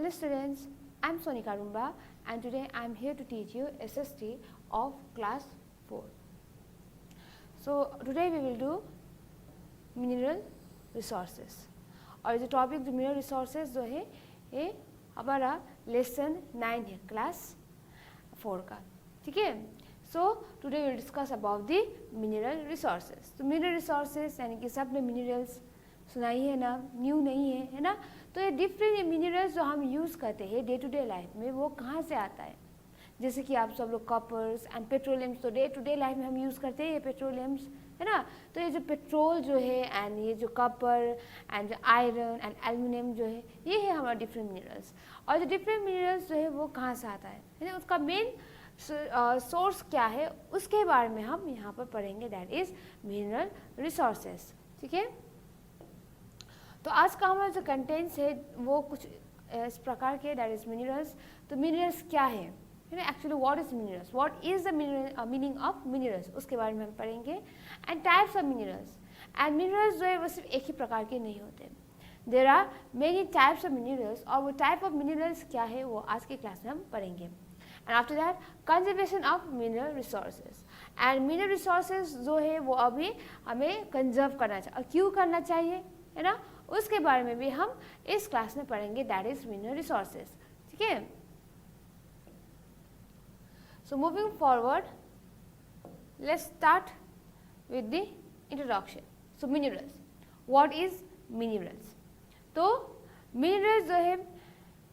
Hello students, I am Sonika Rumba and today I am here to teach you SST of class 4. So today we will do mineral resources और जो topic जो mineral resources जो है ये हमारा lesson 9 है class 4 का, ठीक है. So today will discuss about the mineral resources. तो मिनरल रिसोर्सेज यानी कि सब ने मिनरल्स सुनाई है ना, न्यू नहीं है ना. तो ये डिफरेंट मिनरल्स जो हम यूज़ करते हैं डे टू डे लाइफ में वो कहाँ से आता है. जैसे कि आप सब लोग कॉपर्स एंड पेट्रोलियम्स तो डे टू डे लाइफ में हम यूज़ करते हैं ये पेट्रोलियम्स, है ना. तो ये जो पेट्रोल जो है एंड ये जो कॉपर एंड जो आयरन एंड एल्युमिनियम जो है ये है हमारा डिफरेंट मिनरल्स. और जो डिफरेंट मिनरल्स जो है वो कहाँ से आता है ना, उसका मेन सोर्स क्या है उसके बारे में हम यहाँ पर पढ़ेंगे. दैट इज़ मिनरल रिसोर्सेज, ठीक है. तो आज का हमारा जो कंटेंट्स है वो कुछ इस प्रकार के. That is minerals. तो मिनरल्स क्या है ना, actually what is minerals, what is the meaning of minerals उसके बारे में हम पढ़ेंगे. And types of minerals. And minerals जो है वो सिर्फ एक ही प्रकार के नहीं होते. There are many types of minerals और वो टाइप ऑफ मिनरल्स क्या है वो आज की क्लास में हम पढ़ेंगे. And after that conservation of mineral resources. And mineral resources जो है वो अभी हमें कंजर्व करना चाहिए और क्यों करना चाहिए, है ना, उसके बारे में भी हम इस क्लास में पढ़ेंगे. दैट इज मिनरल रिसोर्सेज, ठीक है. So moving forward let's start with the introduction. So minerals, what is minerals. तो मिनरल्स जो है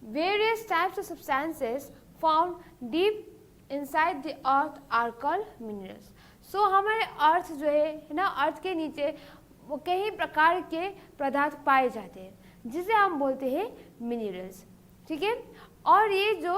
various types of substances found deep inside the earth are called minerals. So हमारे earth जो है ना, अर्थ के नीचे वो कई प्रकार के पदार्थ पाए जाते हैं जिसे हम बोलते हैं मिनरल्स, ठीक है. और ये जो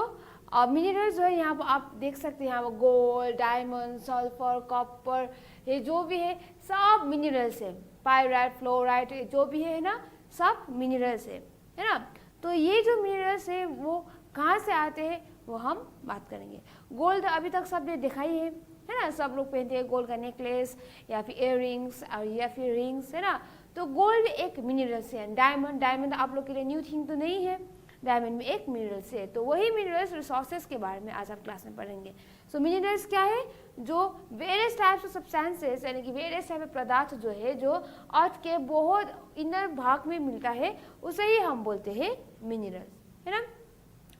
मिनरल्स जो है यहाँ पर आप देख सकते हैं, यहाँ पर गोल्ड, डायमंड, सल्फर, कॉपर, ये जो भी है सब मिनरल्स है. पायराइट, फ्लोराइट, जो भी है ना सब मिनरल्स है ना. तो ये जो मिनरल्स है वो कहाँ से आते हैं वो हम बात करेंगे. गोल्ड अभी तक सबने देखा ही है ना, सब लोग पहनते हैं गोल्ड का नेकलेस या फिर इयर रिंग्स या फिर रिंग्स, है ना. तो गोल्ड एक मिनरल्स है. डायमंड, डायमंड आप लोग के लिए न्यू थिंग तो नहीं है, डायमंड में एक मिनरल्स है. तो वही मिनरल्स रिसोर्सेज के बारे में आज हम क्लास में पढ़ेंगे. सो मिनरल्स क्या है, जो वेरियस टाइप्स ऑफ सब्सटेंसेस यानी कि वेरियस टाइप ऑफ पदार्थ जो है जो अर्थ के बहुत इनर भाग में मिलता है उसे ही हम बोलते हैं मिनरल्स, है ना.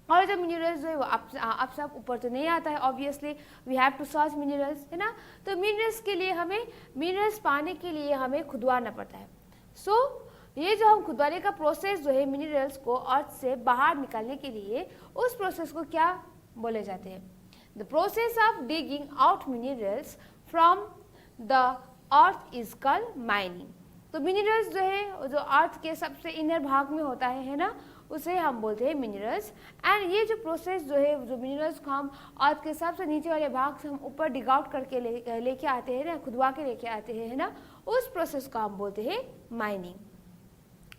और जो मिनरल्स जो है वो आप सब ऊपर तो नहीं आता है, obviously we have to search minerals, है ना. तो मिनरल्स के लिए हमें मिनरल्स पाने के लिए हमें खुदवाना पड़ता है. सो ये जो हम खुदवाने का प्रोसेस जो है मिनरल्स को अर्थ से बाहर निकालने के लिए, उस प्रोसेस को क्या बोले जाते हैं. The process of digging out minerals from the earth is called mining. तो मिनरल्स जो है जो अर्थ के सबसे इनर भाग में होता है ना, उसे हम बोलते हैं मिनरल्स. एंड ये जो प्रोसेस जो है जो मिनरल्स को हम अर्थ के सबसे नीचे वाले भाग से हम ऊपर डिग आउट करके लेके आते हैं ना, खुदवा के लेके आते हैं, है ना, उस प्रोसेस को हम बोलते हैं mining.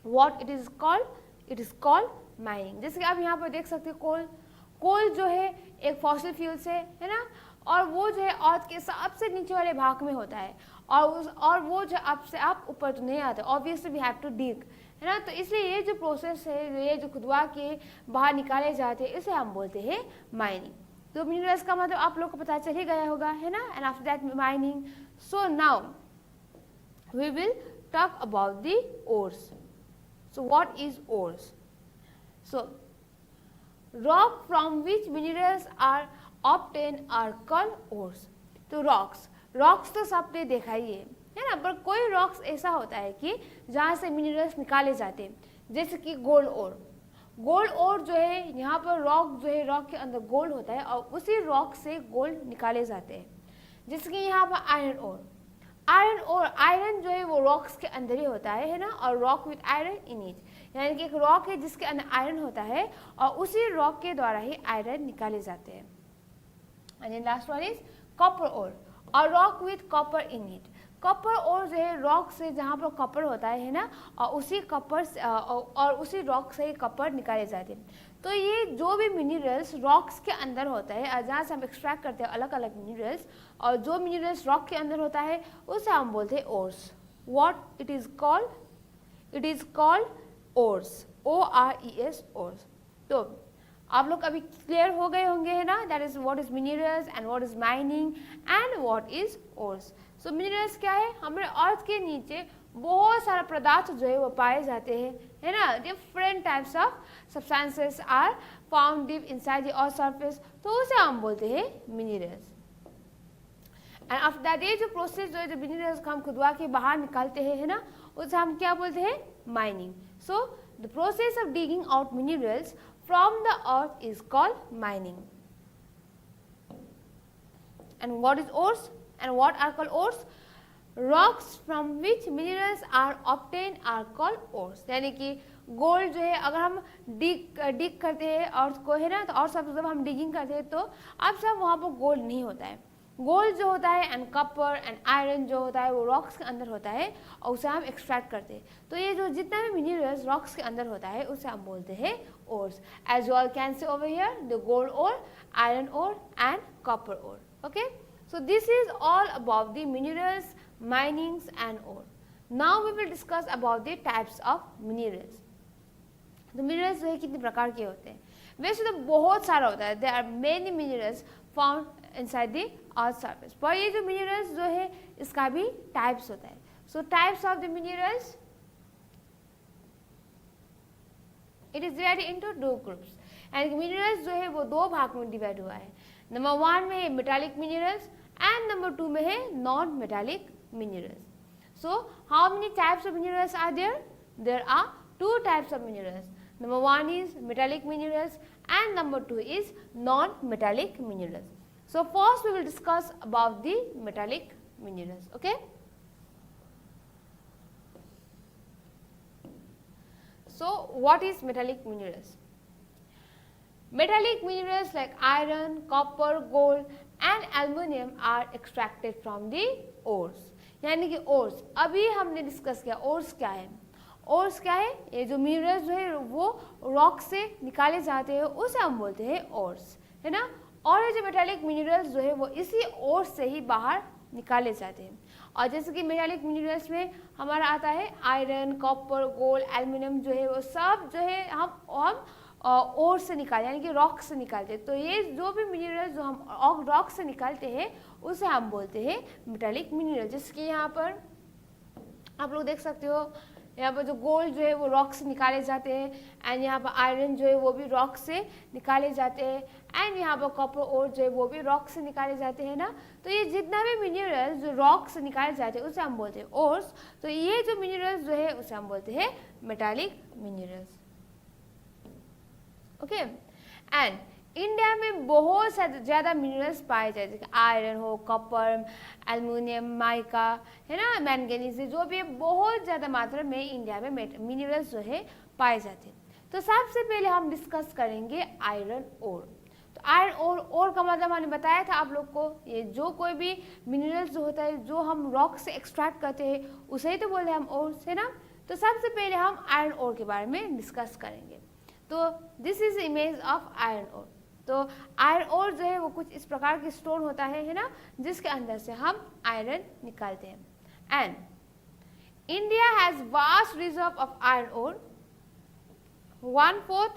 What it is called, it is called mining. जैसे कि आप यहाँ पर देख सकते हैं कोल. कोल जो है एक फॉसिल फ्यूल्स है ना, और वो जो है अर्थ के सबसे नीचे वाले भाग में होता है और वो जो आपसे आप ऊपर तो नहीं आता, obviously we have to dig, है ना. तो इसलिए ये जो प्रोसेस है, ये जो खुदवा के बाहर निकाले जाते हैं, इसे हम बोलते हैं माइनिंग. तो मिनरल्स का मतलब आप लोग को पता चल ही गया होगा, है ना. And after that mining. So now we will talk about the ores. So what is ores. So rock from which minerals are obtain are called ores. तो रॉक्स तो सबने देखा ही है ना, पर कोई रॉक्स ऐसा होता है कि जहाँ से मिनरल्स निकाले जाते हैं. जैसे कि गोल्ड ओर. गोल्ड ओर जो है यहाँ पर रॉक जो है, रॉक के अंदर गोल्ड होता है और उसी रॉक से गोल्ड निकाले जाते हैं. जैसे कि यहाँ पर आयरन ओर. आयरन जो है वो रॉक्स के अंदर ही होता है ना, और rock with iron in it, यानी कि एक रॉक है जिसके अंदर आयरन होता है और उसी रॉक के द्वारा ही आयरन निकाले जाते हैं. And last one is copper ore और rock with copper in it. Copper ore जो है रॉक से जहाँ पर कॉपर होता है ना, और उसी रॉक से कॉपर निकाले जाते हैं. तो ये जो भी मिनरल्स रॉक्स के अंदर होता है, जहाँ से हम एक्सट्रैक्ट करते हैं अलग अलग मिनरल्स, और जो मिनरल्स रॉक के अंदर होता है उसे हम बोलते हैं ores. What it is called, it is called ores. ORES ores. तो आप लोग अभी क्लियर हो गए होंगे है ना, that is what is minerals and what is mining and what is ores. So minerals क्या है, हमारे अर्थ के नीचे बहुत सारा पदार्थ जो है वो पाए जाते हैं, है ना। Different types of substances are found deep inside the earth surface, तो उसे हम बोलते हैं मिनरल्स। एंड आफ्टर दैट ये जो प्रोसेस जो है, जो मिनरल्स को हम खुदवा के बाहर निकालते हैं, है ना, उसे हम क्या बोलते हैं, mining. So the process of digging out minerals from the earth is called mining. And what is ores and what are called ores? Rocks from which minerals are obtained are called ores. यानी कि gold जो है, अगर हम डिग करते हैं अर्थ को, है ना, तो और सब जब हम डिगिंग करते हैं तो अब सब वहाँ पर गोल्ड नहीं होता है। गोल्ड जो होता है एंड कॉपर एंड आयरन जो होता है वो रॉक्स के अंदर होता है और उसे हम एक्सट्रैक्ट करते हैं। तो ये जो जितना भी मिनरल्स रॉक्स के अंदर होता है उसे हम बोलते हैं ores. As you all can see over here, the gold ore, iron ore and copper ore. Okay, so this is all about the minerals, minings and ore. Now we will discuss about the types of minerals. तो minerals जो है कितने प्रकार के होते हैं, वैसे तो बहुत सारा होता है, there are many minerals found inside the earth surface. पर ये जो मिनरल्स जो है इसका भी टाइप्स होता है। सो types of the minerals, it is divided into 2 groups. And minerals जो है वो 2 भाग में डिवाइड हुआ है। नंबर 1 में है मेटालिक मिनरल्स एंड नंबर 2 में है non metallic minerals. So how many types of minerals are there? There are 2 types of minerals. Number 1 is metallic minerals and number 2 is non-metallic minerals. So first we will discuss about the metallic minerals. Okay. So what is metallic minerals? Metallic minerals like iron, copper, gold and aluminum are extracted from the ores. यानी कि ores अभी हमने discuss किया। ores क्या है? Ores क्या है? ये जो मिनरल्स जो है वो रॉक से निकाले जाते हैं उसे हम बोलते हैं ओर्स, है ना। और ये जो मेटालिक मिनरल्स जो है वो इसी ओर्स से ही बाहर निकाले जाते हैं। और जैसे कि मेटालिक मिनरल्स में हमारा आता है आयरन, कॉपर, गोल्ड, एल्युमिनियम जो है वो सब जो है हम ओर से निकाल यानी कि रॉक से निकालते हैं। तो ये जो भी मिनरल्स जो हम रॉक से निकालते हैं उसे हम बोलते हैं मेटालिक मिनरल। जैसे कि यहाँ पर आप लोग देख सकते हो, यहाँ पर जो गोल्ड जो है वो रॉक से निकाले जाते हैं एंड यहाँ पर आयरन जो है वो भी रॉक से निकाले जाते हैं एंड यहाँ पर कॉपर ओर जो है वो भी रॉक से निकाले जाते हैं ना। तो ये जितना भी मिनरल्स जो रॉक से निकाले जाते हैं उसे हम बोलते हैं ओर्स। तो ये जो मिनरल्स जो है उसे हम बोलते हैं metallic minerals. Okay, and India में बहुत ज़्यादा मिनरल्स पाए जाते हैं, आयरन हो, कॉपर, एल्युमिनियम, माइका, है ना, मैंगनीज, जो भी बहुत ज़्यादा मात्रा में इंडिया में मिनरल्स जो है पाए जाते हैं। तो सबसे पहले हम डिस्कस करेंगे आयरन ओर। तो आयरन ओर का मतलब मैंने बताया था आप लोग को, ये जो कोई भी मिनरल्स जो होता है जो हम रॉक से एक्सट्रैक्ट करते हैं उसे ही तो बोलते हैं हम ओर्स, है ना। तो सबसे पहले हम आयरन ओर के बारे में डिस्कस करेंगे। तो this is image of iron ore. तो आयरन ओर जो है वो कुछ इस प्रकार की स्टोन होता है ना, जिसके अंदर से हम आयरन निकालते हैं। And India has vast reserve of iron ore. 1/4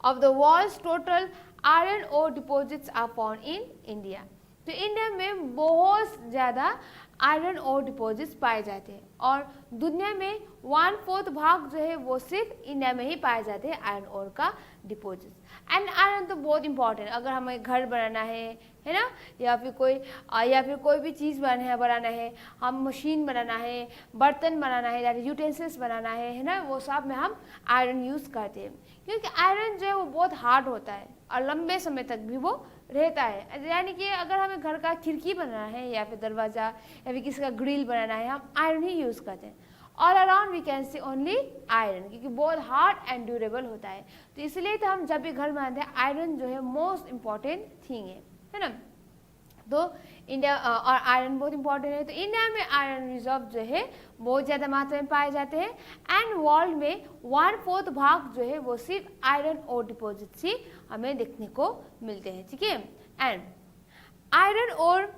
of the world's total iron ore deposits are found in India. तो इंडिया में बहुत ज़्यादा आयरन ओर डिपॉजिट्स पाए जाते हैं और दुनिया में 1/4 भाग जो है वो सिर्फ इंडिया में ही पाए जाते हैं आयरन ओर का डिपॉजिट। एंड आयरन तो बहुत इंपॉर्टेंट, अगर हमें घर बनाना है ना, या फिर कोई भी चीज़ बनाना है, हम मशीन बनाना है, बर्तन बनाना है, या यूटेंसिल्स बनाना है ना, वो सब में हम आयरन यूज़ करते हैं। क्योंकि आयरन जो है वो बहुत हार्ड होता है और लंबे समय तक भी वो रहता है। यानी कि अगर हमें घर का खिड़की बनाना है या फिर दरवाज़ा या फिर किसी का ग्रिल बनाना है, हम आयरन ही यूज़ करते हैं। All around we can see only iron, क्योंकि बहुत हार्ड एंड ड्यूरेबल होता है। तो इसलिए तो हम जब भी घर बनाते हैं आयरन जो है मोस्ट इम्पॉर्टेंट थिंग है ना। तो इंडिया और आयरन बहुत इंपॉर्टेंट है। तो इंडिया में आयरन रिजर्व जो है बहुत ज़्यादा मात्रा में पाए जाते हैं एंड वर्ल्ड में 1/4 भाग जो है वो सिर्फ आयरन और डिपॉजिट्स ही हमें देखने को मिलते हैं, ठीक है। And iron ore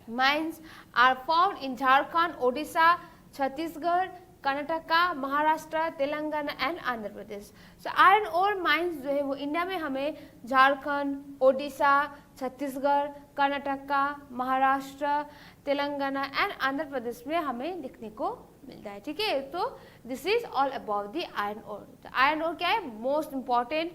mines are found in Jharkhand, Odisha, Chhattisgarh, Karnataka, Maharashtra, Telangana and Andhra Pradesh. So iron ore mines जो है वो इंडिया में हमें झारखंड, ओडिशा, छत्तीसगढ़, कर्नाटका, महाराष्ट्र, तेलंगाना एंड आंध्र प्रदेश में हमें देखने को मिलता है। ठीक है, तो this is all about the iron ore. Iron ore क्या है? मोस्ट इम्पॉर्टेंट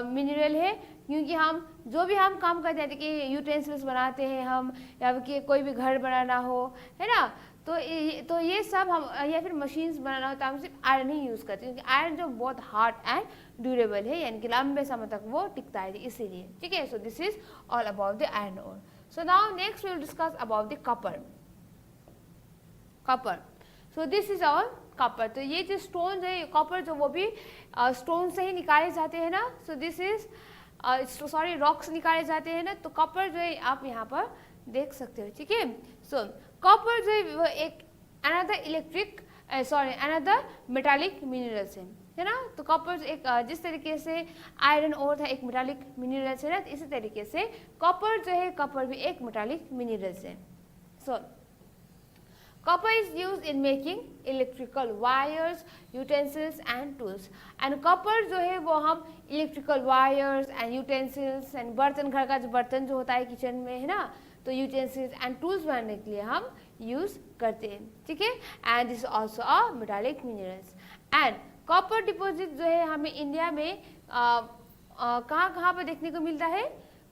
मिनरल है, क्योंकि हम जो भी हम काम करते हैं कि यूटेंसिल्स बनाते हैं हम, या कि कोई भी घर बनाना हो, है ना, तो ये सब हम, या फिर मशीन्स बनाना हो, तो हम सिर्फ आयरन ही यूज़ करते हैं, क्योंकि आयरन जो बहुत हार्ड एंड ड्यूरेबल है, यानी कि लंबे समय तक वो टिकता है, इसीलिए। ठीक है, so this is all about the iron ore. So now next we will discuss about the copper. Copper, so this is our copper. तो ये जो स्टोन है कॉपर, जो वो भी स्टोन से ही निकाले जाते हैं ना, सो दिस इज सॉरी रॉक्स निकाले जाते हैं ना, तो कॉपर जो है आप यहाँ पर देख सकते हो। ठीक है, सो कॉपर जो है वो एक अनदर मेटालिक मिनरल्स है ना। तो कॉपर एक जिस तरीके से आयरन ओर था एक मेटालिक मिनरल्स है ना, तो इसी तरीके से कॉपर जो है, कॉपर भी एक मेटालिक मिनरल्स है। सो copper is used in making electrical wires, utensils and tools. and copper जो है वो हम electrical wires and utensils and बर्तन, घर का जो बर्तन जो होता है किचन में, है ना, तो utensils and tools बनाने के लिए हम यूज करते हैं। ठीक है, and this is also a metallic minerals. and copper deposit जो है हमें इंडिया में कहाँ पर देखने को मिलता है?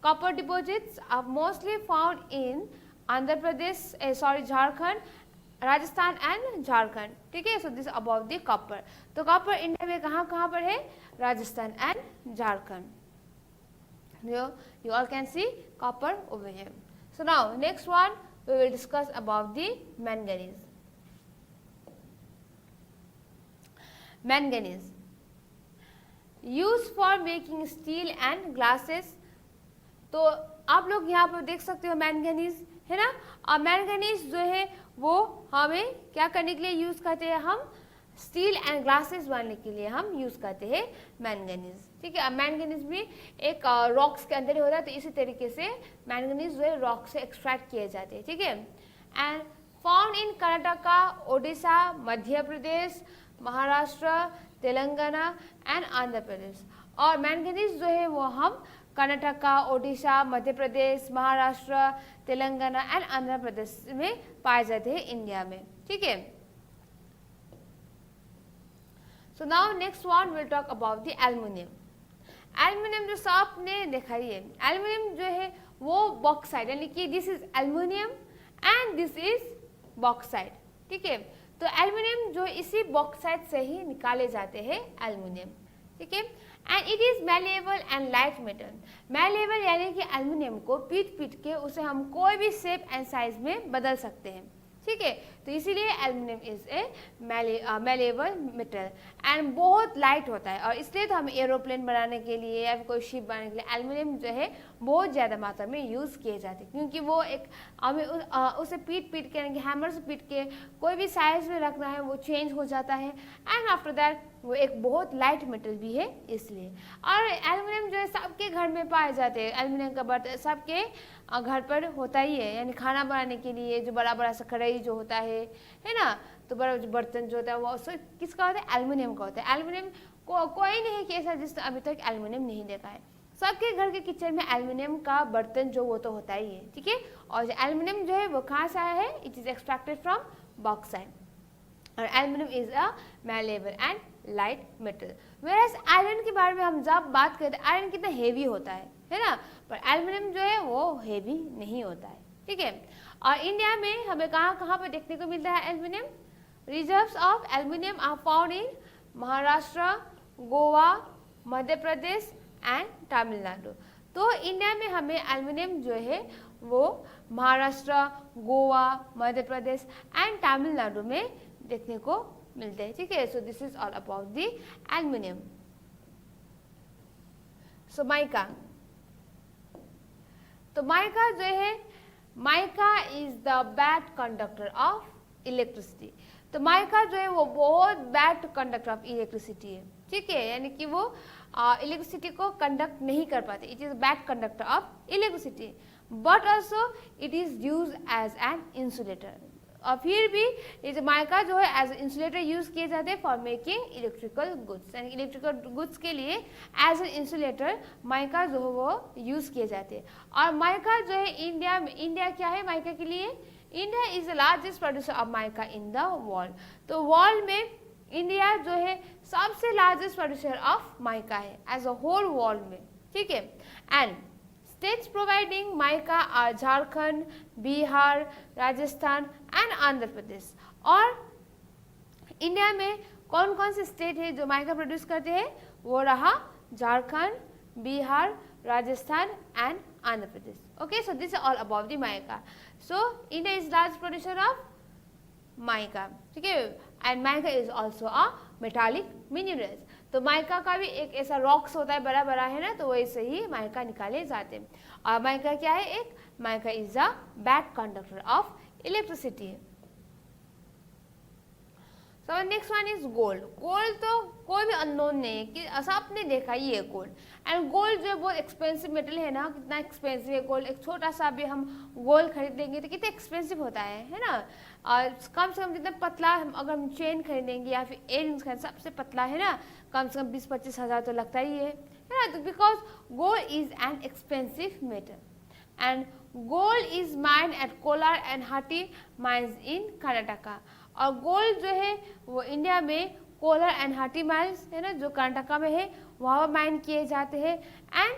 copper deposits are mostly found in Andhra Pradesh, Jharkhand, Rajasthan and Jharkhand. ठीक है, so this about the copper. तो कॉपर इंडिया में कहाँ कहाँ पर है? Rajasthan and Jharkhand. You all can see copper over here. So now next one we will discuss about the manganese. Manganese use for making steel and glasses. तो आप लोग यहाँ पर देख सकते हो मैंगनीज, है ना। और मैंगनीज जो है वो हमें क्या करने के लिए यूज करते हैं? हम स्टील एंड ग्लासेस बनाने के लिए हम यूज करते हैं मैंगनीज। ठीक है, मैंगनीज भी एक रॉक्स के अंदर ही होता है, तो इसी तरीके से मैंगनीज जो है रॉक से एक्सट्रैक्ट किए जाते हैं। ठीक है, and found in Karnataka, Odisha, Madhya Pradesh, Maharashtra, Telangana and Andhra Pradesh. और मैंगनीज जो है वो हम कर्नाटका, ओडिशा, मध्य प्रदेश, महाराष्ट्र, तेलंगाना एंड आंध्र प्रदेश में पाए जाते हैं इंडिया में। ठीक है, so now next one will talk about the aluminium. Aluminium जो आपने देखा ही है, एल्युमिनियम जो है वो बॉक्साइड, यानी कि this is aluminium and this is bauxite. ठीक है, तो एल्युमिनियम जो इसी बॉक्साइड से ही निकाले जाते हैं एल्युमिनियम। ठीक है, and it is malleable and light metal. Malleable यानी कि एल्युमिनियम को पीट के उसे हम कोई भी शेप एंड साइज में बदल सकते हैं। ठीक है, तो इसीलिए aluminium is a malleable metal and बहुत लाइट होता है, और इसलिए तो हम एरोप्लेन बनाने के लिए या कोई शिप बनाने के लिए एल्युमिनियम जो है बहुत ज़्यादा मात्रा में यूज़ किए जाते हैं, क्योंकि वो एक हमें उसे पीट के यानी कि हैमर से पीट के कोई भी साइज में रखना है वो चेंज हो जाता है, एंड आफ्टर दैट वो एक बहुत लाइट मेटल भी है इसलिए। और एल्युमिनियम जो है सबके घर में पाए जाते हैं, एल्युमिनियम का बर्तन सबके घर पर होता ही है, यानी खाना बनाने के लिए जो बड़ा बड़ा सा कढ़ाई जो होता है ना, तो बड़ा जो बर्तन जो होता है वो किसका होता है? एल्युमिनियम का होता है। एल्युमिनियम कोई नहीं कि ऐसा जिसने अभी तक एल्युमिनियम नहीं देखा है। सबके घर के किचन में एल्युमिनियम का बर्तन जो वो तो होता ही है। ठीक है, और एल्युमिनियम जो है वो कहाँ से आया है? It is extracted from bauxite, और aluminium is a malleable and light metal. Whereas iron के बारे में हम जब बात करते हैं, आयरन कितना हेवी होता है ना, पर एल्युमिनियम जो है वो हेवी नहीं होता है। ठीक है, और इंडिया में हमें कहाँ कहाँ पर देखने को मिलता है aluminium? Reserves of aluminium are found in Maharashtra, Goa, Madhya Pradesh and Tamil Nadu. तो इंडिया में हमें एल्युमिनियम जो है वो महाराष्ट्र, गोवा, मध्य प्रदेश एंड तमिलनाडु में देखने को मिलते हैं। ठीक है, so this is all about the aluminium. So mica, तो माइका जो है, mica is the bad conductor of electricity. तो माइका जो है वो बहुत बैड कंडक्टर ऑफ इलेक्ट्रिसिटी है। ठीक है, यानी कि वो इलेक्ट्रिसिटी को कंडक्ट नहीं कर पाते। It is bad conductor of electricity, but also it is use as an insulator. फिर भी ये जो माइका जो है एज इंसुलेटर यूज किए जाते हैं फॉर मेकिंग इलेक्ट्रिकल गुड्स, यानी इलेक्ट्रिकल गुड्स के लिए एज एन इंसुलेटर माइका जो है वो यूज किए जाते हैं। और माइका जो है इंडिया क्या है माइका के लिए, India is the largest producer of mica in the world. तो वर्ल्ड में इंडिया जो है सबसे लार्जेस्ट प्रोड्यूसर ऑफ माइका है एज अ होल वर्ल्ड में, ठीक है। And states providing mica are Jharkhand, Bihar, Rajasthan and Andhra Pradesh. और इंडिया में कौन कौन से स्टेट है जो माइका प्रोड्यूस करते हैं, वो रहा Jharkhand, Bihar, Rajasthan and Andhra Pradesh. Okay, so this is all about the mica. So India is large producer of mica, ठीक है। And mica is also a metallic minerals. तो माइका का भी एक ऐसा रॉक्स होता है बड़ा बड़ा है ना, तो वैसे ही माइका निकाले जाते हैं। और माइका क्या है, एक mica is a bad conductor of electricity. So next one is gold. Gold तो कोई भी अननोन नहीं है कि सबने देखा ही है गोल्ड। एंड गोल्ड जो है बहुत एक्सपेंसिव मेटल है ना, कितना एक्सपेंसिव है गोल्ड। एक छोटा सा भी हम गोल्ड खरीदेंगे तो कितना एक्सपेंसिव होता है ना। और कम से कम जितना पतला अगर हम चेन खरीदेंगे या फिर इयररिंग्स खरीदें, सबसे पतला है ना, कम से कम 20-25 हज़ार तो लगता ही है ना। तो because gold is an expensive metal and gold is mined at Kolar and Hatti mines in Karnataka. और गोल्ड जो है वो इंडिया में कोलार एंड हाटी माइंस है ना, जो कर्नाटका में है, वहाँ माइन किए जाते हैं। And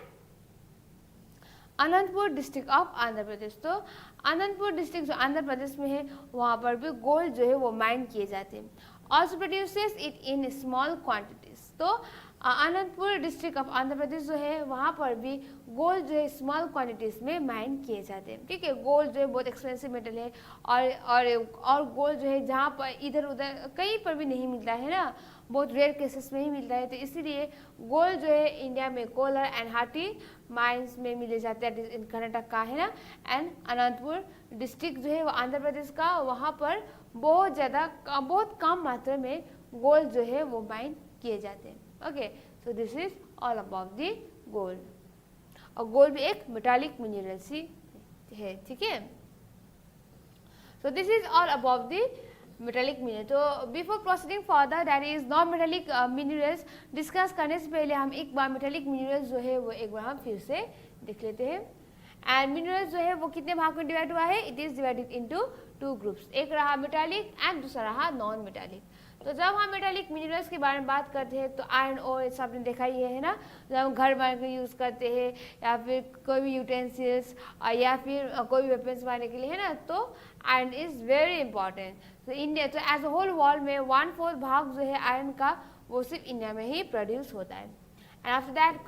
Anantapur district of Andhra Pradesh. तो अनंतपुर डिस्ट्रिक्ट जो आंध्र प्रदेश में है, वहाँ पर भी गोल्ड जो है वो माइन किए जाते हैं। Also produces it in small quantities. तो अनंतपुर डिस्ट्रिक्ट ऑफ आंध्र प्रदेश जो है, वहाँ पर भी गोल्ड जो है स्मॉल क्वांटिटीज में माइन किए जाते हैं, ठीक है। गोल्ड जो है बहुत एक्सपेंसिव मेटल है और गोल्ड जो है जहाँ पर इधर उधर कहीं पर भी नहीं मिलता है ना, बहुत रेयर केसेस में ही मिलता है। तो इसीलिए गोल्ड जो है इंडिया में कोलार एंड हाटी माइंस में मिले जाते हैं, इन कर्नाटक का है ना। एंड अनंतपुर डिस्ट्रिक्ट जो है वो आंध्र प्रदेश का, वहाँ पर बहुत कम मात्रा में गोल्ड जो है वो माइन किए जाते हैं। Okay, so this is all about the gold. और गोल्ड भी एक मेटालिक मिनरल सी है, ठीक है। So this is all about the metallic mineral. तो before proceeding further that is non metallic minerals discuss करने से पहले हम एक बार मेटालिक मिनरल्स जो है वो एक बार हम फिर से देख लेते हैं। एंड मिनरल्स जो है वो कितने भाग में डिवाइड हुआ है, it is divided into 2 groups. एक रहा मेटालिक एंड दूसरा रहा नॉन मेटालिक। तो जब हम मेटालिक मिनरल्स के बारे में बात करते हैं तो आयरन ओर सब आपने देखा ही है ना, जब हम घर बनाने के यूज़ करते हैं या फिर कोई भी यूटेंसिल्स या फिर कोई भी वेपन्स बनाने के लिए है ना, तो आयरन इज़ वेरी इंपॉर्टेंट। तो इंडिया तो एज अ होल वर्ल्ड में 1/4 भाग जो है आयरन का वो सिर्फ इंडिया में ही प्रोड्यूस होता है। एंड आफ्टर दैट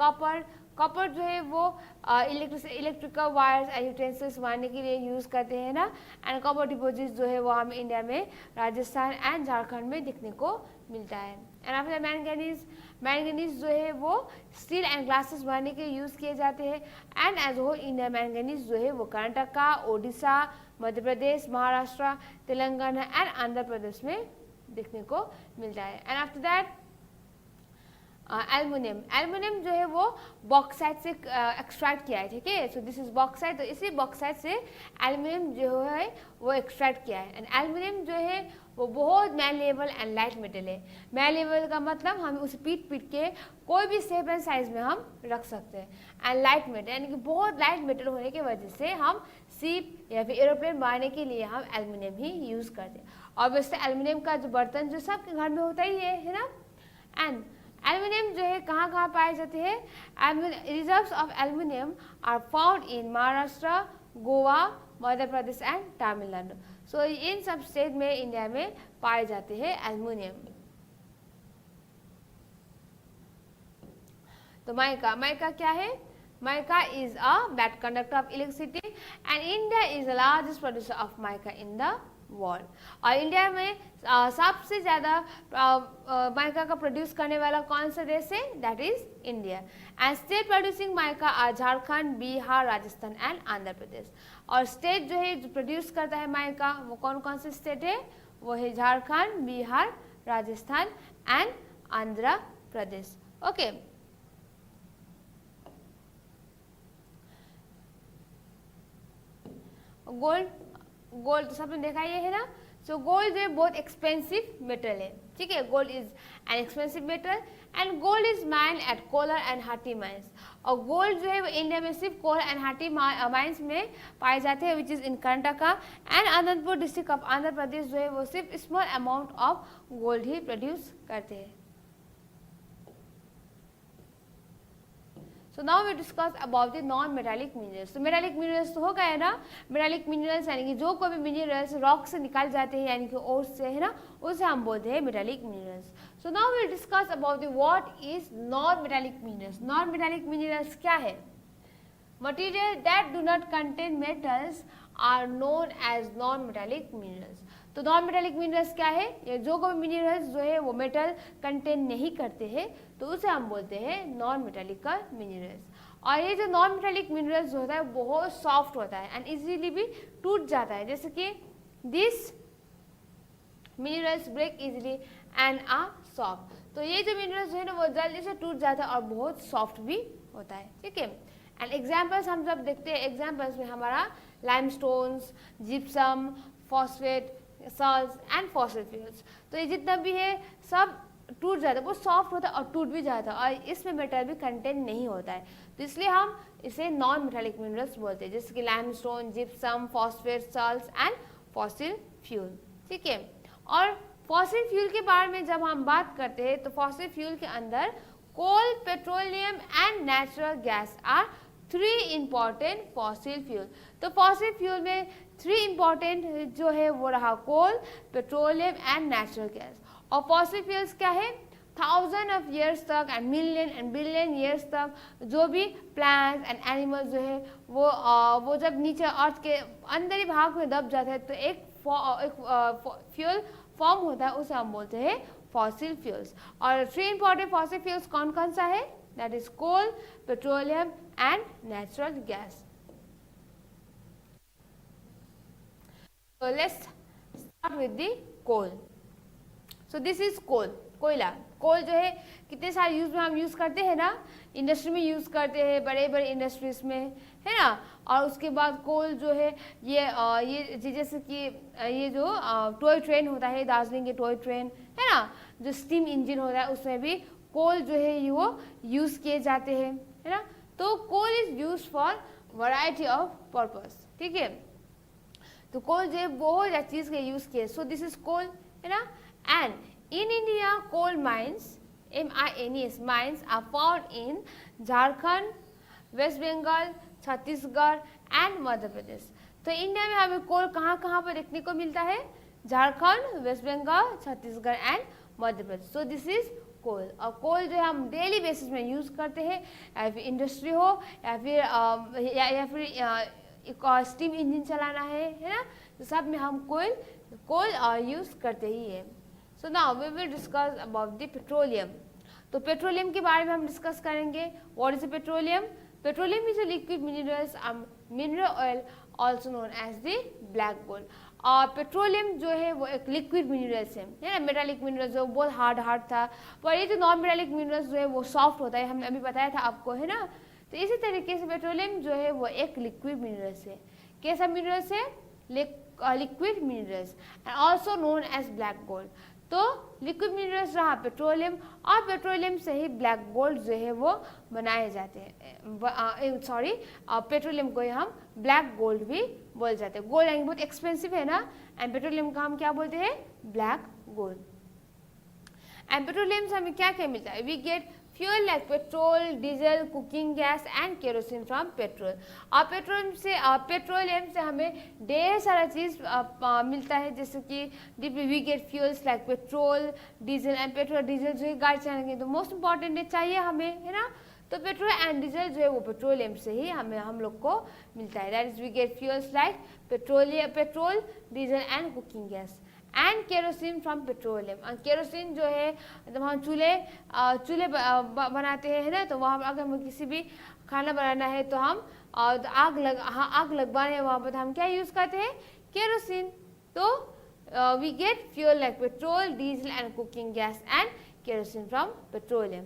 कॉपर जो है वो इलेक्ट्रिकल वायर्स एंड यूटेंसिल्स बनाने के लिए यूज़ करते हैं ना। एंड कॉपर डिपोजिट जो है वो हमें इंडिया में राजस्थान एंड झारखंड में दिखने को मिलता है। एंड आफ्टर मैंगनीज जो है वो स्टील एंड ग्लासेस बनाने के लिए यूज़ किए जाते हैं। And as whole India manganese जो है वो कर्नाटका, ओडिशा, मध्य प्रदेश, महाराष्ट्र, तेलंगाना एंड आंध्र प्रदेश में दिखने को मिलता है। एंड आफ्टर दैट एल्युमिनियम जो है वो बॉक्साइट से एक्सट्रैक्ट किया है, ठीक है। So this is bauxite. तो इसी बॉक्साइट से एल्युमिनियम जो है वो एक्सट्रैक्ट किया है। एंड एल्युमिनियम जो है वो बहुत मैलेबल एंड लाइट मेटल है। मैलेबल का मतलब हम उसे पीट के कोई भी शेप एंड साइज में हम रख सकते हैं। एंड लाइट मेटल यानी कि बहुत लाइट मेटल होने की वजह से हम शिप या फिर एरोप्लेन बनाने के लिए हम एल्युमिनियम ही यूज़ करते हैं। और वैसे एल्युमिनियम का जो बर्तन जो सबके घर में होता ही है ना। एंड एल्युमिनियम जो है कहाँ कहाँ पाए जाते हैं, reserves of aluminium are found in Maharashtra, Goa, Madhya Pradesh and Tamil Nadu. So इन सब स्टेट में इंडिया में पाए जाते हैं एल्युमिनियम। तो माइका क्या है, mica is a bad conductor of electricity and India is the largest producer of mica in the world. और इंडिया में सबसे ज़्यादा माइका का प्रोड्यूस करने वाला कौन सा देश है, that is India. And state producing mica are Jharkhand, Bihar, Rajasthan and Andhra Pradesh. और स्टेट जो है जो प्रोड्यूस करता है माइका वो कौन कौन से स्टेट है, वो है Jharkhand, Bihar, Rajasthan and Andhra Pradesh. Okay, gold तो सबने देखा ही है ना। सो गोल्ड जो है बहुत एक्सपेंसिव मेटल है, ठीक है, gold is an expensive metal and gold is mine at Kolar and Hatti mines. और गोल्ड जो है वो इंडिया में सिर्फ कोलर एंड हाटी माइंस में पाए जाते हैं, which is in Karnataka and Anantapur district of Andhra Pradesh जो है वो सिर्फ स्मॉल अमाउंट ऑफ गोल्ड ही प्रोड्यूस करते हैं। So now we discuss about the non-metallic minerals. तो मेटालिक मिनरल्स तो हो गए ना, मेटालिक मिनरल्स यानी कि जो कोई भी मिनरल्स रॉक से निकाल जाते हैं यानी कि ओर से, है ना, उसे हम बोलते हैं metallic minerals. So now we discuss about the what is non metallic minerals. Non metallic minerals क्या है? Material that do not contain metals are known as non metallic minerals. तो नॉन मेटालिक मिनरल्स क्या है? ये जो कोई minerals जो है वो मेटल कंटेन नहीं करते हैं तो उसे हम बोलते हैं नॉन मेटालिक मिनरल्स। और ये जो नॉन मेटालिक मिनरल्स होता है बहुत सॉफ्ट होता है एंड इजीली भी टूट जाता है, जैसे कि this minerals break easily and are soft. तो ये जो मिनरल्स है ना वो जल्दी से टूट जाता है और बहुत सॉफ्ट भी होता है, ठीक है। एंड एग्जाम्पल्स हम जब देखते हैं, एग्जाम्पल्स में हमारा limestones, gypsum, phosphate, salts and fossil fuels. तो ये जितना भी है सब टूट जाता है, वो सॉफ्ट होता है और टूट भी जाता है और इसमें मेटल भी कंटेंट नहीं होता है, तो इसलिए हम इसे नॉन मेटालिक मिनरल्स बोलते हैं, जैसे कि limestone, gypsum, phosphate, salts and fossil fuel, ठीक है। और फॉसिल फ्यूल के बारे में जब हम बात करते हैं तो फॉसिल फ्यूल के अंदर coal, petroleum and natural gas are 3 important fossil fuel. तो फॉसिल फ्यूल में 3 इम्पॉर्टेंट जो है वो रहा coal, petroleum and natural gas. और फॉसिल फ्यूल्स क्या है? 1000 ऑफ ईयर्स तक and million and billion years तक जो भी प्लांट्स एंड एनिमल्स जो है वो जब नीचे अर्थ के अंदर ही भाग में दब जाते हैं तो एक फ्यूल फॉर्म होता है, उसे हम बोलते हैं फॉसिल फ्यूल्स। और 3 इम्पॉर्टेंट फॉसिल फ्यूल्स कौन कौन सा है? That is coal, petroleum and natural gas. So let's start with the coal. So this is coal, कोयला। कोल जो है कितने सारे यूज में हम यूज करते हैं ना, इंडस्ट्री में यूज करते हैं, बड़े बड़े इंडस्ट्रीज में, है ना। और उसके बाद कोल जो है ये जैसे कि ये जो टॉय ट्रेन होता है, दार्जिलिंग के टॉय ट्रेन है ना, जो स्टीम इंजन होता है उसमें भी कोल जो है वो यूज किए जाते हैं, है ना। तो coal is use for variety of purpose, ठीक है। तो कोल जो है बहुत चीज के यूज किए। सो दिस इज कोल, है ना। And in India coal mines, MINES mines are found in Jharkhand, West Bengal, Chhattisgarh and Madhya Pradesh. तो इंडिया में हमें कोल कहाँ कहाँ पर देखने को मिलता है? Jharkhand, West Bengal, Chhattisgarh and Madhya Pradesh. So this is coal. और कोल जो है हम डेली बेसिस में यूज करते हैं, या फिर इंडस्ट्री हो या फिर स्टीम इंजन चलाना है ना, तो सब में हम कोल यूज करते ही है। So now we will discuss about the petroleum. तो पेट्रोलियम के बारे में हम डिस्कस करेंगे। What is petroleum? Petroleum is a liquid mineral oil also known as the black gold. और पेट्रोलियम जो है वो एक लिक्विड मिनरल्स है ना। मेटालिक मिनरल्स जो बहुत हार्ड था, पर ये जो नॉन मेटालिक मिनरल्स जो है वो सॉफ्ट होता है, हमने अभी बताया था आपको, है ना। तो इसी तरीके से पेट्रोलियम जो है वो एक लिक्विड मिनरल्स है। कैसा मिनरल्स है? Liquid minerals and also known as black gold. तो लिक्विड मिनरल्स रहा पेट्रोलियम, और पेट्रोलियम से ही ब्लैक गोल्ड जो है वो बनाए जाते हैं। सॉरी, पेट्रोलियम को हम ब्लैक गोल्ड भी बोल जाते हैं। गोल्ड यानी बहुत एक्सपेंसिव है ना, एंड पेट्रोलियम का हम क्या बोलते हैं? Black gold. एंड पेट्रोलियम से हमें क्या क्या मिलता है? We get fuel like petrol, diesel, cooking gas and kerosene from petrol. और पेट्रोलियम से हमें ढेर सारा चीज़ मिलता है, जैसे कि we get fuels like petrol, diesel and petrol. Diesel जो है गाड़ी चलाने के तो मोस्ट इंपॉर्टेंट है, चाहिए हमें, है ना। तो पेट्रोल एंड डीजल जो है वो पेट्रोलियम से ही हम लोग को मिलता है। That is we get fuels like petrol, diesel and cooking gas and kerosene from petroleum. और केरोसिन जो है जब हम चूल्हे बनाते हैं, है ना, तो वहाँ अगर हमें किसी भी खाना बनाना है तो हम आग लगवाने हैं, वहाँ पर हम क्या यूज़ करते हैं? केरोसिन। तो we get fuel like petrol, diesel and cooking gas and kerosene from petroleum.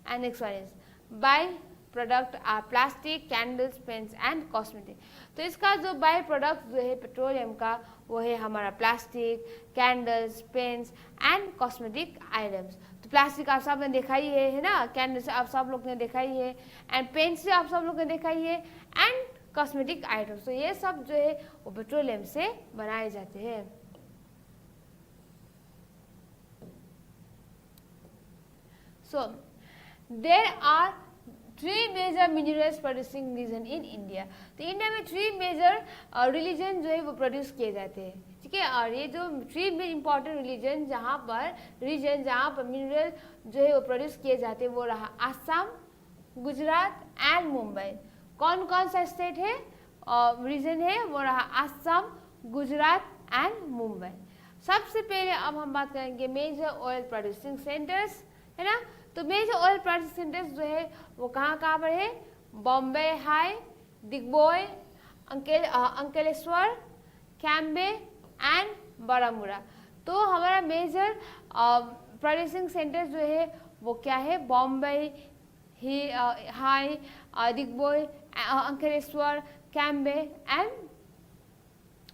And next one is by product are plastic, candles, pens and cosmetic. तो इसका जो बाई प्रोडक्ट जो है पेट्रोलियम का वो है हमारा plastic, candles, pens and cosmetic items. तो प्लास्टिक आप सब ने देखा ही है ना, कैंडल्स आप सब लोग ने देखा ही है, एंड पेन्स से आप सब लोग ने देखा ही है, एंड कॉस्मेटिक आइटम्स। तो ये सब जो है वो पेट्रोलियम से बनाए जाते हैं। So there are three major minerals producing region in India। तो इंडिया में 3 मेजर रिलीजन जो है वो प्रोड्यूस किए जाते हैं, ठीक है। और ये जो 3 इम्पॉर्टेंट रिलीजन जहाँ पर मिनरल जो है वो प्रोड्यूस किए जाते हैं वो रहा आसाम, गुजरात एंड मुंबई। कौन कौन सा स्टेट है रीजन है वो रहा आसाम, गुजरात एंड मुंबई। सबसे पहले अब हम बात करेंगे मेजर ऑयल प्रोड्यूसिंग सेंटर्स, है ना। तो मेजर ऑयल प्रोड्यूसिंग सेंटर्स जो है वो कहाँ पर है, बॉम्बे हाई, दिग्बोय, अंकलेश्वर, कैम्बे एंड बारामूला। तो हमारा मेजर प्रोड्यूसिंग सेंटर्स जो है वो क्या है, Bombay High, Digboi, Ankleshwar, Cambay and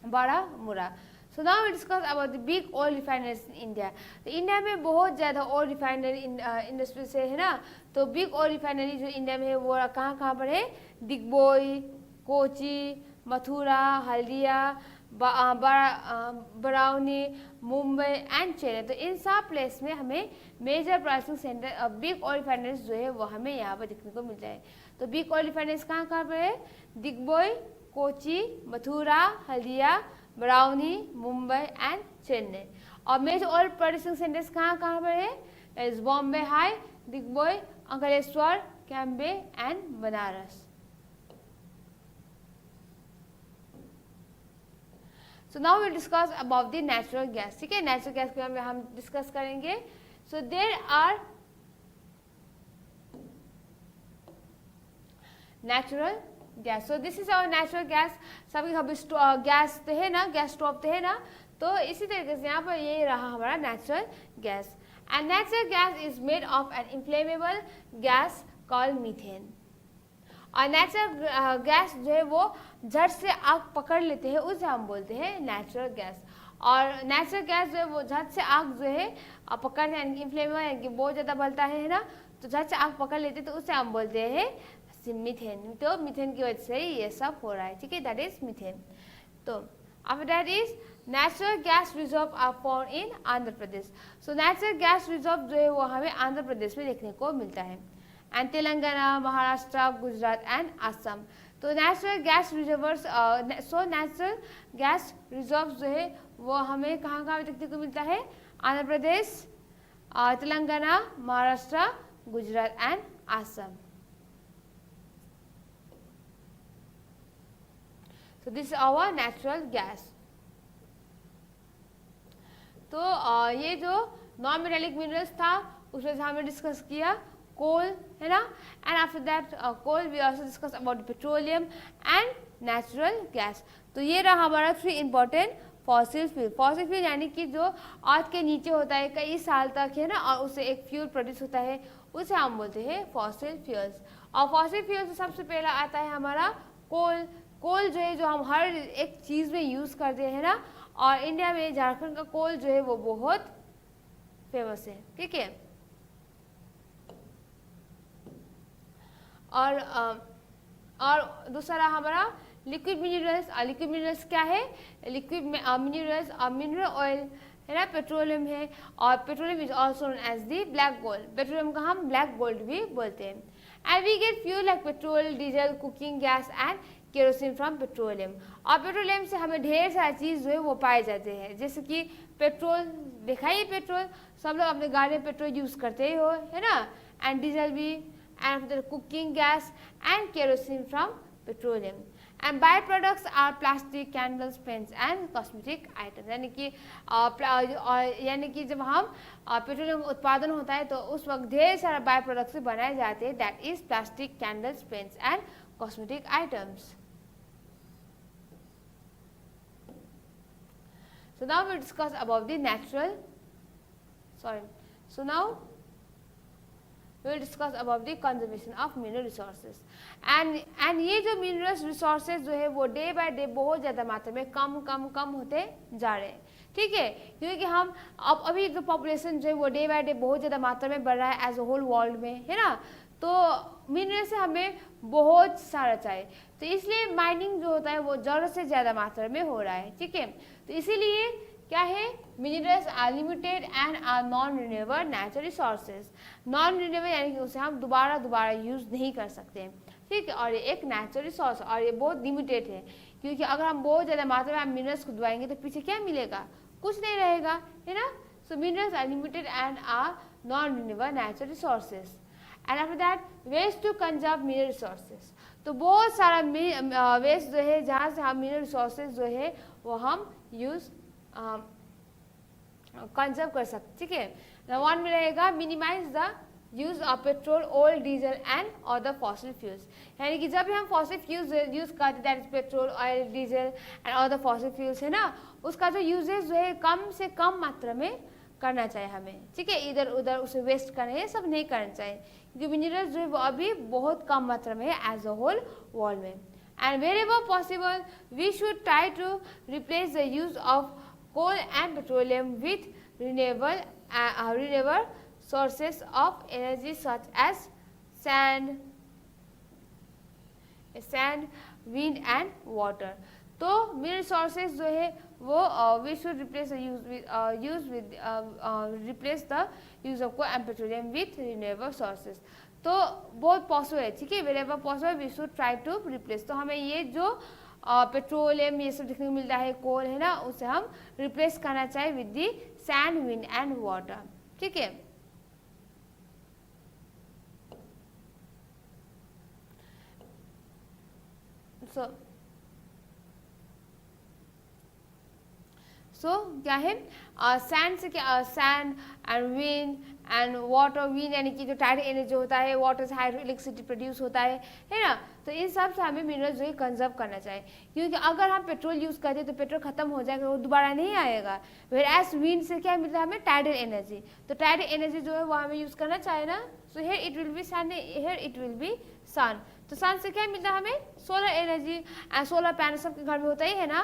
Baramulla. So now we discuss about the big oil refineries in India। तो इंडिया में बहुत ज़्यादा ऑयल रिफाइनरी इंडस्ट्री से है ना। तो बिग ऑयल रिफाइनरी जो इंडिया में है वो कहाँ पर है, दिग्बोय, कोची, मथुरा, हल्दिया, बराउनी, मुंबई एंड चेन्नई। तो इन सब प्लेस में हमें major processing centre big oil refineries जो है वो हमें यहाँ पर देखने को मिलता है। तो बिग ऑयल रिफाइनरीज कहाँ पर है, दिग्बोय, कोची, मथुरा, हल्दिया, बराउनी, मुंबई एंड चेन्नई। और मेजर ऑयल प्रोड्यूसिंग सेंटर्स कहाँ पर है, is Bombay High, Digboi, Ankleshwar, Cambay and Banaras. So now we discuss about the natural gas, ठीक है। नेचुरल गैस के बारे में हम डिस्कस करेंगे। So there are natural gas. So this is our natural gas. सभी गैस तो है ना, गैस स्टोव तो है ना। तो इसी तरीके से यहाँ पर ये रहा हमारा natural gas. And natural gas is made of an inflammable gas called methane. और नेचुरल गैस जो है वो झट से आग पकड़ लेते हैं, उसे हम बोलते हैं नेचुरल गैस। और नेचुरल गैस जो है वो झट से आग जो है पकड़ने, यानी कि इन्फ्लेमेबल, यानी कि बहुत ज़्यादा बलता है ना, तो झट से आग पकड़ लेते हैं, तो उसे हम बोलते हैं मीथेन। तो मीथेन की वजह से ये सब हो रहा है, ठीक है, दैट इज मीथेन। तो after that is natural gas reserve are found in Andhra Pradesh. So natural gas reserve जो है वो हमें आंध्र प्रदेश में देखने को मिलता है, एंड तेलंगाना, महाराष्ट्र, गुजरात एंड असम। तो natural gas reserves, so natural gas reserve जो है वो हमें कहाँ देखने को मिलता है, Andhra Pradesh, Telangana, Maharashtra, Gujarat and Assam. So this is our natural gas। तो ये जो नॉन मेटालिक मिनरल्स था उसमें से हमने डिस्कस किया कोल, है ना। And after that coal we also discuss about petroleum and natural gas. तो ये रहा हमारा 3 important fossil fuel. Fossil fuel यानी कि जो अर्थ के नीचे होता है कई साल तक, है ना, और उससे एक फ्यूल प्रोड्यूस होता है, उसे हम बोलते हैं फॉसिल फ्यूल्स। और फॉसिल फ्यूल से सबसे पहला आता है हमारा कोल। कोल जो है जो हम हर एक चीज़ में यूज़ करते हैं ना, और इंडिया में झारखंड का कोल जो है वो बहुत फेमस है, ठीक है। और दूसरा हमारा लिक्विड मिनरल्स। लिक्विड मिनरल्स क्या है, लिक्विड मिनरल्स मिनरल ऑयल है ना, पेट्रोलियम है, और petroleum is also known as the black gold. Petroleum का हम ब्लैक गोल्ड भी बोलते हैं। And we get fuel like petrol, diesel, cooking gas and kerosene from petroleum. और पेट्रोलियम से हमें ढेर सारी चीज़ जो है वो पाए जाते हैं, जैसे कि पेट्रोल, देखा ही पेट्रोल, सब लोग अपने गाड़ी में पेट्रोल यूज़ करते ही हो, है ना। एंड डीजल भी, and cooking gas and kerosene from petroleum. And by products are plastic, candles, pens and cosmetic item. यानी कि जब हम पेट्रोलियम उत्पादन होता है तो उस वक्त ढेर सारा बाय प्रोडक्ट से बनाए जाते हैं, that is plastic, candles, pens and cosmetic items. So now we discuss about the natural, so now we will discuss about the conservation of mineral resources. and ये जो mineral resources जो है वो day by day बहुत ज़्यादा मात्रा में कम होते जा रहे हैं, ठीक है, क्योंकि हम अब अभी जो पॉपुलेशन जो है वो डे बाय डे बहुत ज़्यादा मात्रा में बढ़ रहा है एज अ होल वर्ल्ड में, है ना, तो मिनरल से हमें बहुत सारा चाहिए, तो इसलिए माइनिंग जो होता है वो ज़रूरत से ज़्यादा मात्रा में हो रहा है, ठीक है, तो इसीलिए क्या है, minerals are limited and are non renewable natural resources. Non renewable यानी कि उसे हम दोबारा यूज़ नहीं कर सकते हैं, ठीक है, और ये एक नेचुरल रिसोर्स और ये बहुत लिमिटेड है, क्योंकि अगर हम बहुत ज़्यादा मात्रा में हम मिनरल्स को दबाएंगे तो पीछे क्या मिलेगा, कुछ नहीं रहेगा, है ना। So minerals are limited and are non renewable natural resources. And after that ways to conserve mineral resources, तो बहुत सारा वेस्ट जो है जहाँ से हम मिनरल रिसोर्सेज जो है वो हम यूज़ कंजर्व कर सकते, ठीक है। वन में रहेगा minimise the use of petrol, oil, diesel and other fossil fuels, यानी कि जब भी हम फॉसिल फ्यूल्स यूज़ करते हैं, that is petrol, oil, diesel and other fossil fuels, है ना, उसका जो यूजेज जो है कम से कम मात्रा में करना चाहिए हमें, ठीक है, इधर उधर उसे वेस्ट करना है सब नहीं करना चाहिए, क्योंकि मिनरल्स जो है वो अभी बहुत कम मात्रा में है एज अ होल वर्ल्ड में। And wherever possible we should try to replace the use of coal and petroleum with renewable sources of energy such as sand, wind and water। तो मिनरल रिसोर्सेज जो है वो we should replace replace the use of coal and petroleum with renewable sources, तो बहुत possible है, ठीक है, wherever possible we should try to replace, तो हमें ये जो पेट्रोलियम ये सब देखने को मिलता है, कोल है ना, उसे हम रिप्लेस करना चाहिए with the sand, wind and water, ठीक है। सो क्या है, सैंड से क्या, sand and wind and water, wind यानी कि जो टाइड एनर्जी होता है, वाटर से हाइड्रो इलेक्ट्रिसिटी प्रोड्यूस होता है ना, तो इन सब से हमें मिनरल्स जो है कंजर्व करना चाहिए, क्योंकि अगर हम पेट्रोल यूज़ करते हैं तो पेट्रोल खत्म हो जाएगा, वो दोबारा नहीं आएगा। वेर एज विंड से क्या मिलता है हमें, टाइडल एनर्जी, तो टाइडल एनर्जी जो है वो हमें यूज़ करना चाहिए ना, so here it will be sun, here it will be sun, तो सन से क्या मिलता है हमें, solar energy, and solar panel सबके घर में होता ही है ना,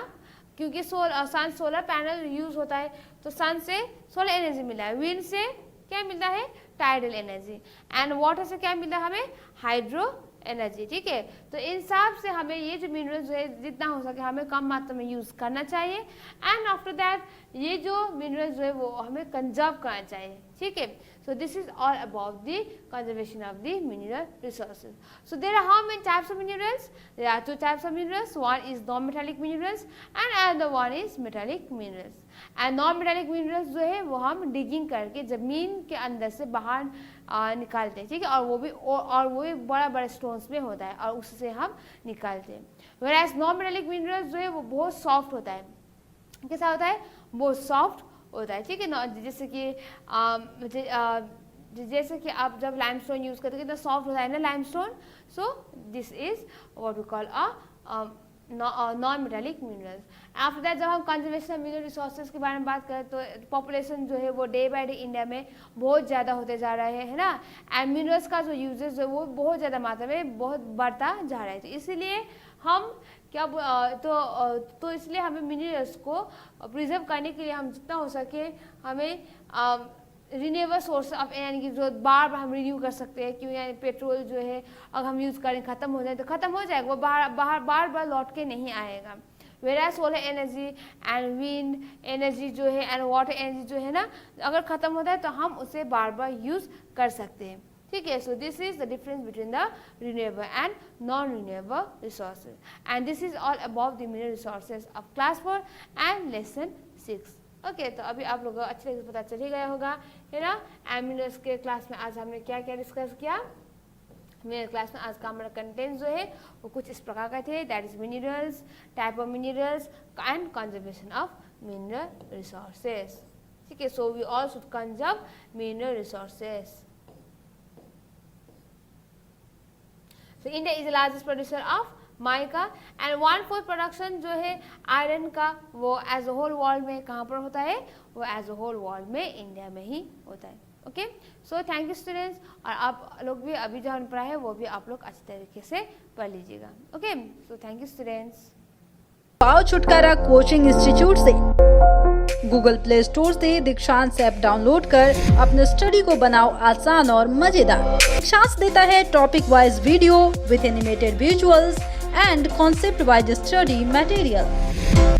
क्योंकि सन सोलर पैनल यूज होता है, तो सन से सोलर एनर्जी मिला है। विंड से क्या मिलता है, टाइडल एनर्जी, एंड वाटर से क्या मिलता है हमें, हाइड्रो एनर्जी, ठीक है। तो इन सब से हमें ये जो मिनरल्स है जितना हो सके हमें कम मात्रा में यूज़ करना चाहिए, एंड आफ्टर दैट ये जो मिनरल्स है वो हमें कंजर्व करना चाहिए, ठीक है। So this is all about the conservation of the mineral resources. So there are how many types of minerals? There are two types of minerals. One is non-metallic minerals and another one is metallic minerals. And non-metallic minerals जो है वो हम digging करके ज़मीन के अंदर से बाहर निकालते हैं, ठीक है, और वो भी बड़ा स्टोन्स में होता है और उससे हम निकालते हैं। Whereas non-metallic minerals जो है वो बहुत सॉफ्ट होता है, कैसा होता है, बहुत सॉफ्ट होता है, ठीक है ना, जैसे कि आप जब लाइमस्टोन यूज़ करते हैं कितना सॉफ्ट होता है ना limestone, so this is what we call non metallic minerals. After that जब हम कंजर्वेशन ऑफ मिनरल रिसोर्सेज के बारे में बात करें तो पॉपुलेशन जो है वो डे बाय डे इंडिया में बहुत ज़्यादा होते जा रहा है ना, एंड मिनरल्स का जो यूजेज है वो बहुत ज़्यादा मात्रा में बहुत बढ़ता जा रहा है, तो इसलिए हम क्या तो इसलिए हमें मिनरल्स को प्रिजर्व करने के लिए हम जितना हो सके हमें रिन्यूएबल सोर्स ऑफ यानी कि जो बार हम रिन्यू कर सकते हैं, क्यों यानी पेट्रोल जो है अगर हम यूज़ करें ख़त्म हो जाए तो ख़त्म हो जाएगा, वो बार लौट के नहीं आएगा। Whereas solar energy and wind energy जो है एंड वाटर एनर्जी जो है ना, अगर ख़त्म होता है तो हम उसे बार यूज़ कर सकते हैं, ठीक है। So this is the difference between the renewable and non renewable resources, and this is all about the mineral resources of class 4 and lesson 6। Okay, तो अभी आप लोगों को अच्छे तरह से पता चल ही गया होगा, है ना। एंड मिनरल्स के क्लास में आज हमने क्या क्या डिस्कस किया। मेरे क्लास में आज का हमारा कंटेंट जो है वो कुछ इस प्रकार का थे, that is minerals, type of minerals and conservation of mineral resources, ठीक है। So we all should conserve mineral resources. So India is the largest producer of mica and 1/4 production जो है आयरन का वो एज अ होल वर्ल्ड में कहाँ पर होता है, वो एज अ होल वर्ल्ड में इंडिया में ही होता है। Okay, so thank you students. और आप लोग भी अभी जो पढ़ा है वो भी आप लोग अच्छी तरीके से पढ़ लीजिएगा। Okay, so thank you students. पाओ छुटकारा कोचिंग इंस्टीट्यूट से गूगल प्ले स्टोर से दीक्षांत ऐप डाउनलोड कर अपने स्टडी को बनाओ आसान और मजेदार। दीक्षांत देता है topic wise video with animated visuals and concept wise study material.